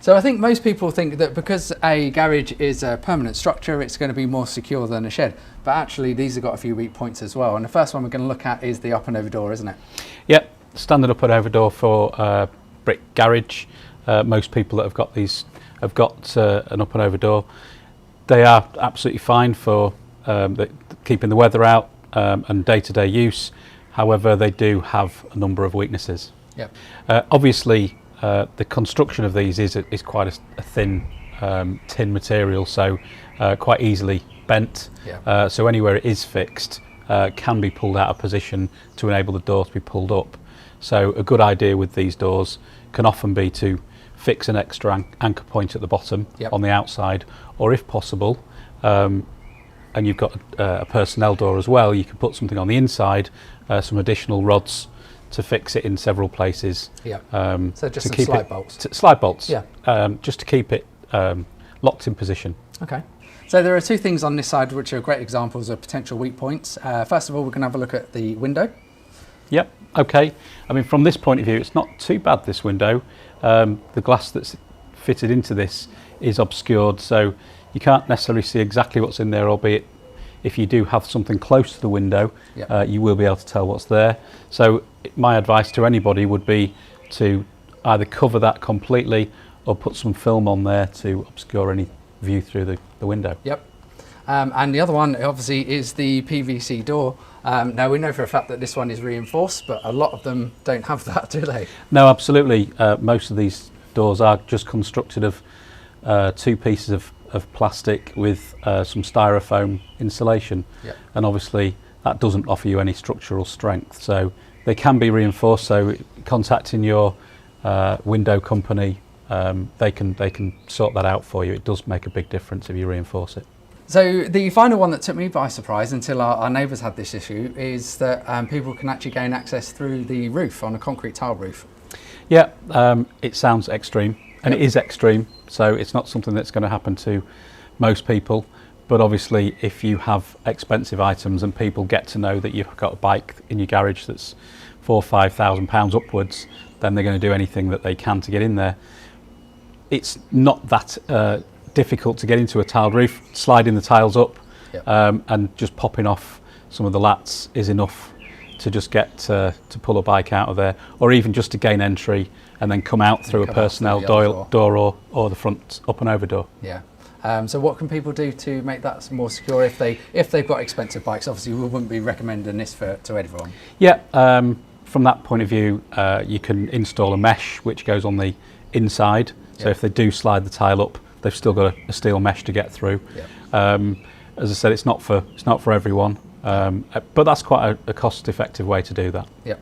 So I think most people think that because a garage is a permanent structure, it's going to be more secure than a shed. But actually, these have got a few weak points as well. And the first one we're going to look at is the up and over door, isn't it? Yep, standard up and over door for brick garage. Most people that have got these have got an up and over door. They are absolutely fine for keeping the weather out and day-to-day use. However, they do have a number of weaknesses. Yep. Obviously, the construction of these is quite a thin tin material, so quite easily bent. Yeah. So anywhere it is fixed can be pulled out of position to enable the door to be pulled up. So a good idea with these doors can often be to fix an extra anchor point at the bottom. Yep. On the outside, or if possible, and you've got a personnel door as well, you can put something on the inside, some additional rods to fix it in several places. Yeah. So just some slide bolts. Slide bolts. Yeah. Just to keep it locked in position. Okay. So there are two things on this side which are great examples of potential weak points. First of all, we're going to have a look at the window. Yep. Okay. I mean, from this point of view, it's not too bad, this window. The glass that's fitted into this is obscured, so you can't necessarily see exactly what's in there, albeit if you do have something close to the window, yep. You will be able to tell what's there. So my advice to anybody would be to either cover that completely or put some film on there to obscure any view through the window. Yep. And the other one obviously is the PVC door. Now we know for a fact that this one is reinforced, but a lot of them don't have that, do they? No, absolutely. Most of these doors are just constructed of two pieces of plastic with some styrofoam insulation. Yep. And obviously that doesn't offer you any structural strength, so they can be reinforced. So contacting your window company, they can sort that out for you. It does make a big difference if you reinforce it. So the final one that took me by surprise until our neighbours had this issue is that people can actually gain access through the roof on a concrete tile roof. Yeah, it sounds extreme, and It is extreme, so it's not something that's going to happen to most people. But obviously, if you have expensive items and people get to know that you've got a bike in your garage that's £4,000 or £5,000 upwards, then they're going to do anything that they can to get in there. It's not that difficult to get into a tiled roof. Sliding the tiles up, yep. And just popping off some of the lats is enough to just get to pull a bike out of there, or even just to gain entry and then come out through a personnel door or the front up and over door. Yeah. So what can people do to make that more secure if they've got expensive bikes? Obviously, we wouldn't be recommending this to everyone. Yeah. From that point of view, you can install a mesh which goes on the inside. So if they do slide the tile up, they've still got a steel mesh to get through. Yep. As I said, it's not for everyone, but that's quite a cost-effective way to do that. Yep.